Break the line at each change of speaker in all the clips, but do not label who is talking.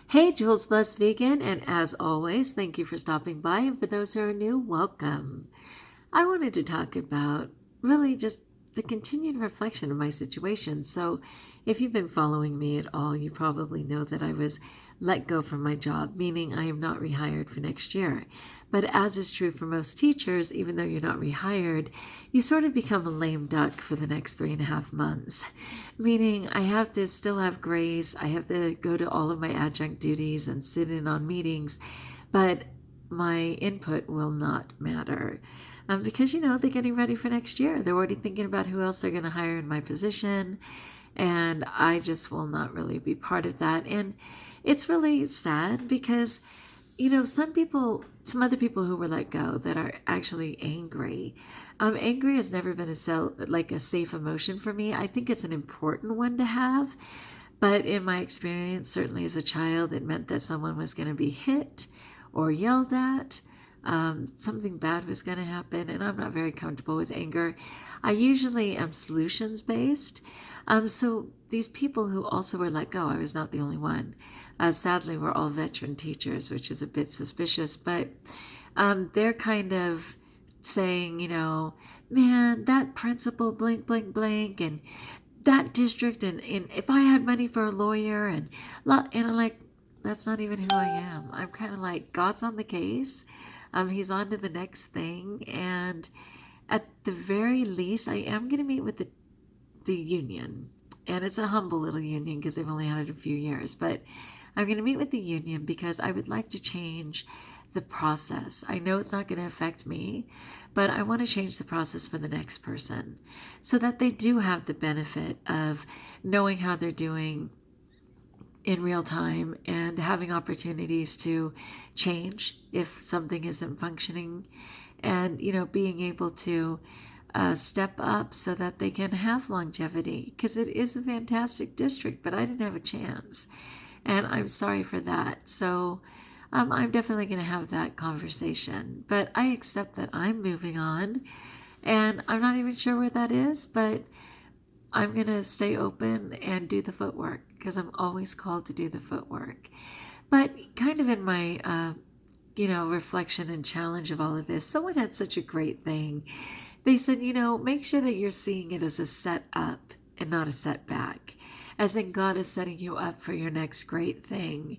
Hey, Jules Blessed Vegan, and as always, thank you for stopping by. And for those who are new, welcome. I wanted to talk about really just the continued reflection of my situation. So, if you've been following me at all, you probably know that I was let go from my job, meaning I am not rehired for next year. But as is true for most teachers, even though you're not rehired, you sort of become a lame duck for the next 3.5 months. Meaning I have to still have grace, I have to go to all of my adjunct duties and sit in on meetings, but my input will not matter. Because, they're getting ready for next year. They're already thinking about who else they're going to hire in my position, and I just will not really be part of that. And it's really sad because some other people who were let go that are actually angry. Angry has never been a safe emotion for me. I think it's an important one to have, but in my experience, certainly as a child, it meant that someone was going to be hit or yelled at. Something bad was going to happen, and I'm not very comfortable with anger. I usually am solutions based. So these people who also were let go, I was not the only one. Sadly, we're all veteran teachers, which is a bit suspicious, but they're kind of saying, man, that principal, blank, blank, blank, and that district, and if I had money for a lawyer, and I'm like, that's not even who I am. I'm kind of like, God's on the case. He's on to the next thing, and at the very least, I am going to meet with the union, and it's a humble little union because they've only had it a few years, but I'm going to meet with the union because I would like to change the process. I know it's not going to affect me, but I want to change the process for the next person so that they do have the benefit of knowing how they're doing in real time and having opportunities to change if something isn't functioning, and being able to step up so that they can have longevity, because it is a fantastic district, but I didn't have a chance, and I'm sorry for that. So I'm definitely going to have that conversation, but I accept that I'm moving on, and I'm not even sure where that is, but I'm going to stay open and do the footwork because I'm always called to do the footwork. But kind of in my, reflection and challenge of all of this, someone had such a great thing. They said, make sure that you're seeing it as a setup and not a setback, as in God is setting you up for your next great thing.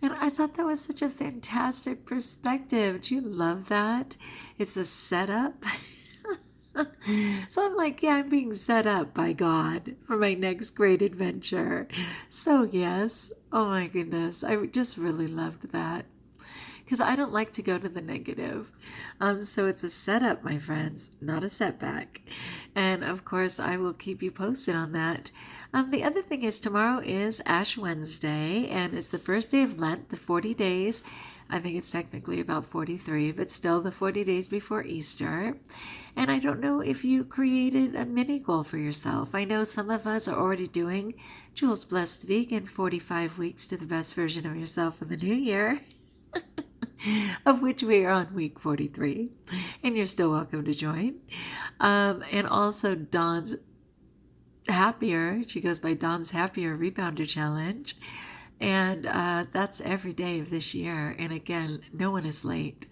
And I thought that was such a fantastic perspective. Do you love that? It's a setup. So I'm like, yeah, I'm being set up by God for my next great adventure. So, yes, oh my goodness, I just really loved that because I don't like to go to the negative. So it's a setup, my friends, not a setback. And of course, I will keep you posted on that. The other thing is, tomorrow is Ash Wednesday, and it's the first day of Lent, the 40 days. I think it's technically about 43, but still the 40 days before Easter. And I don't know if you created a mini goal for yourself. I know some of us are already doing Jules Blessed Vegan 45 weeks to the best version of yourself in the new year, of which we are on week 43. And you're still welcome to join. And also Dawn's Happier, she goes by Dawn's Happier Rebounder Challenge. And that's every day of this year. And again, no one is late.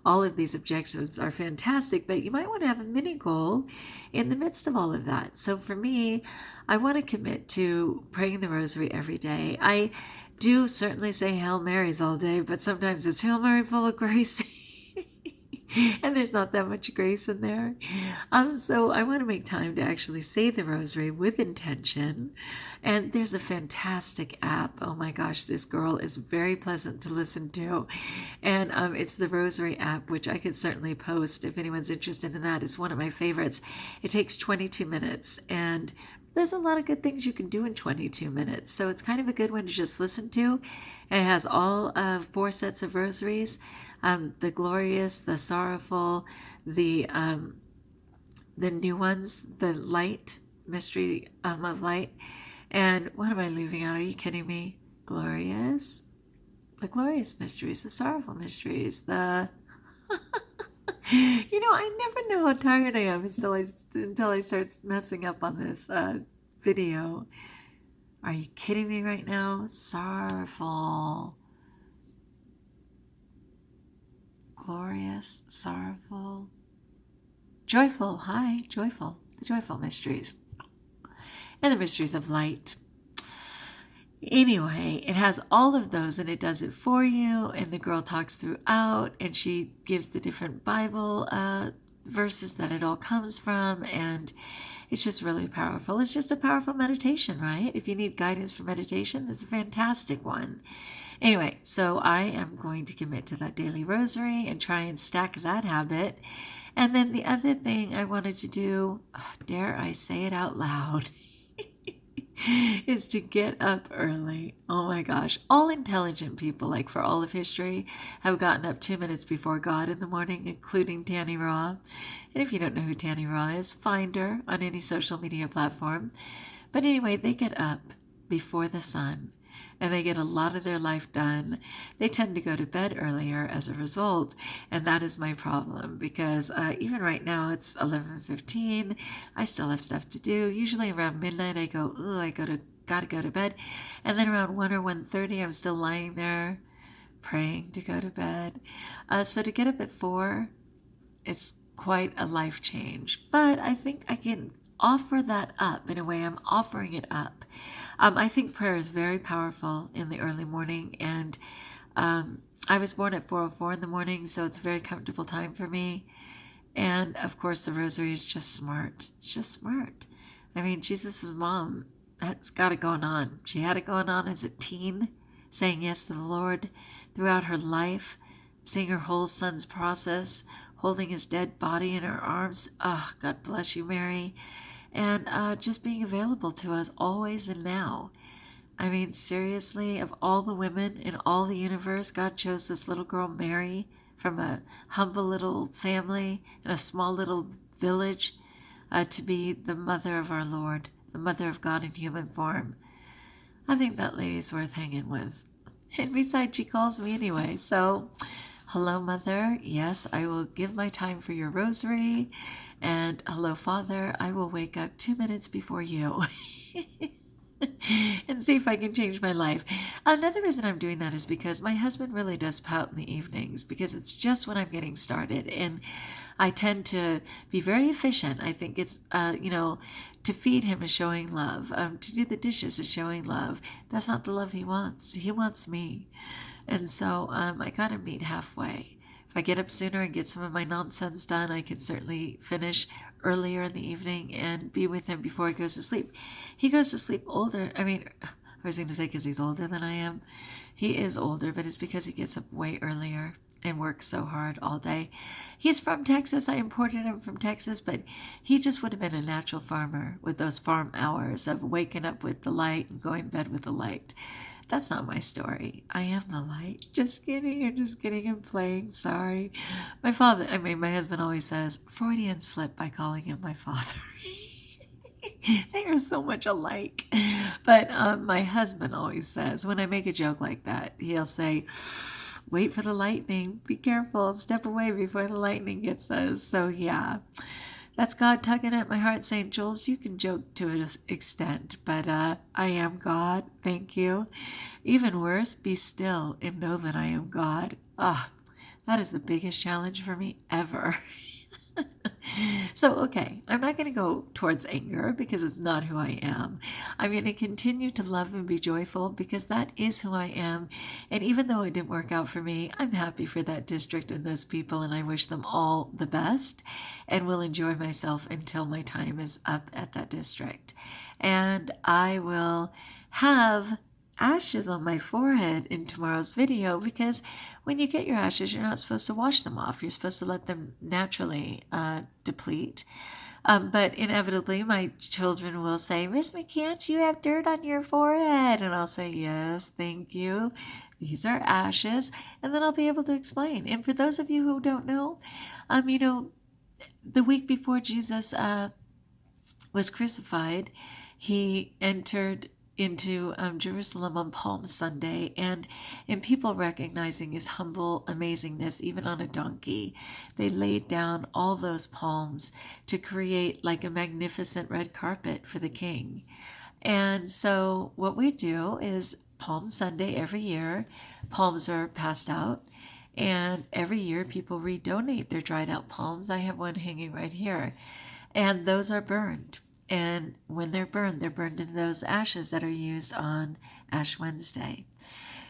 All of these objectives are fantastic, but you might want to have a mini goal in the midst of all of that. So for me, I want to commit to praying the rosary every day. I do certainly say Hail Marys all day, but sometimes it's Hail Mary full of grace. And there's not that much grace in there. So I want to make time to actually say the rosary with intention. And there's a fantastic app. Oh my gosh, this girl is very pleasant to listen to. And it's the Rosary app, which I could certainly post if anyone's interested in that. It's one of my favorites. It takes 22 minutes, and there's a lot of good things you can do in 22 minutes. So it's kind of a good one to just listen to. And it has all 4 sets of rosaries. The glorious, the sorrowful, the new ones, the light, mystery of light. And what am I leaving out? Are you kidding me? Glorious, the glorious mysteries, the sorrowful mysteries, the I never know how tired I am until I start messing up on this video. Are you kidding me right now? Sorrowful. Glorious, sorrowful, joyful. Hi, joyful. The joyful mysteries. And the mysteries of light. Anyway, it has all of those and it does it for you. And the girl talks throughout and she gives the different Bible verses that it all comes from. And it's just really powerful. It's just a powerful meditation, right? If you need guidance for meditation, it's a fantastic one. Anyway, so I am going to commit to that daily rosary and try and stack that habit. And then the other thing I wanted to do, dare I say it out loud, is to get up early. Oh my gosh. All intelligent people, like for all of history, have gotten up 2 minutes before God in the morning, including Tanny Raw. And if you don't know who Tanny Raw is, find her on any social media platform. But anyway, they get up before the sun and they get a lot of their life done. They tend to go to bed earlier as a result, and that is my problem because even right now it's 11:15. I still have stuff to do. Usually around midnight I go, gotta go to bed, and then around 1 or 1:30 I'm still lying there praying to go to bed. So to get up at 4, it's quite a life change, but I think I can offer that up. In a way, I'm offering it up. I think prayer is very powerful in the early morning, and I was born at 4:04 in the morning, so it's a very comfortable time for me. And of course, the rosary is just smart. It's just smart. I mean, Jesus' mom, that's got it going on. She had it going on as a teen, saying yes to the Lord throughout her life, seeing her whole son's process, holding his dead body in her arms. Oh, God bless you, Mary. And just being available to us always and now. I mean, seriously, of all the women in all the universe, God chose this little girl, Mary, from a humble little family in a small little village to be the mother of our Lord, the mother of God in human form. I think that lady's worth hanging with. And besides, she calls me anyway, so hello, Mother. Yes, I will give my time for your rosary. And hello, Father. I will wake up 2 minutes before you and see if I can change my life. Another reason I'm doing that is because my husband really does pout in the evenings because it's just when I'm getting started. And I tend to be very efficient. I think it's, to feed him is showing love. To do the dishes is showing love. That's not the love he wants. He wants me. And so I got to meet halfway. If I get up sooner and get some of my nonsense done, I can certainly finish earlier in the evening and be with him before he goes to sleep. He goes to sleep older. I mean, I was going to say because he's older than I am. He is older, but it's because he gets up way earlier and works so hard all day. He's from Texas. I imported him from Texas, but he just would have been a natural farmer with those farm hours of waking up with the light and going to bed with the light. That's not my story. I am the light. Just kidding. I'm just kidding and playing. Sorry. My husband always says, Freudian slip by calling him my father. They are so much alike. But my husband always says, when I make a joke like that, he'll say, wait for the lightning. Be careful. Step away before the lightning gets us. So yeah. That's God tugging at my heart saying, Jules, you can joke to an extent, but I am God. Thank you. Even worse, be still and know that I am God. That is the biggest challenge for me ever. So, okay, I'm not going to go towards anger because it's not who I am. I'm going to continue to love and be joyful because that is who I am. And even though it didn't work out for me, I'm happy for that district and those people, and I wish them all the best and will enjoy myself until my time is up at that district. And I will have ashes on my forehead in tomorrow's video because when you get your ashes, you're not supposed to wash them off. You're supposed to let them naturally deplete. But inevitably, my children will say, Miss McCants, you have dirt on your forehead. And I'll say, yes, thank you. These are ashes. And then I'll be able to explain. And for those of you who don't know, the week before Jesus was crucified, he entered into Jerusalem on Palm Sunday, and in people recognizing his humble amazingness, even on a donkey, they laid down all those palms to create like a magnificent red carpet for the king. And so what we do is Palm Sunday every year, palms are passed out. And every year people redonate their dried out palms. I have one hanging right here. And those are burned. And when they're burned into those ashes that are used on Ash Wednesday.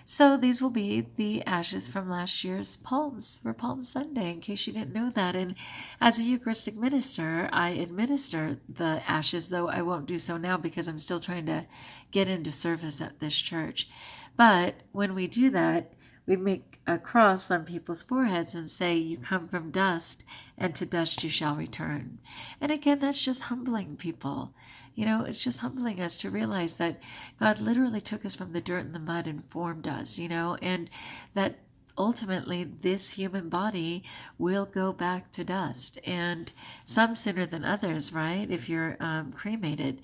So these will be the ashes from last year's palms for Palm Sunday, in case you didn't know that. And as a Eucharistic minister, I administer the ashes, though I won't do so now because I'm still trying to get into service at this church. But when we do that, we make a cross on people's foreheads and say, "You come from dust, and to dust you shall return." And again, that's just humbling people. It's just humbling us to realize that God literally took us from the dirt and the mud and formed us, and that ultimately this human body will go back to dust, and some sooner than others, right? If you're cremated.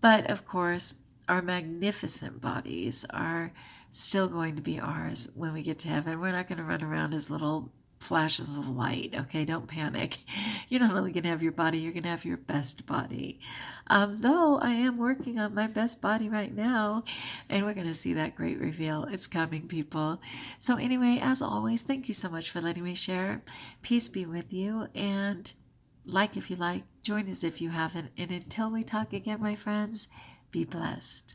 But of course, our magnificent bodies are still going to be ours when we get to heaven. We're not going to run around as little flashes of light. Okay, don't panic. You're not only going to have your body, you're going to have your best body. Though I am working on my best body right now, and we're going to see that great reveal. It's coming, people. So anyway, as always, thank you so much for letting me share. Peace be with you, and like if you like, join us if you haven't. And until we talk again, my friends, be blessed.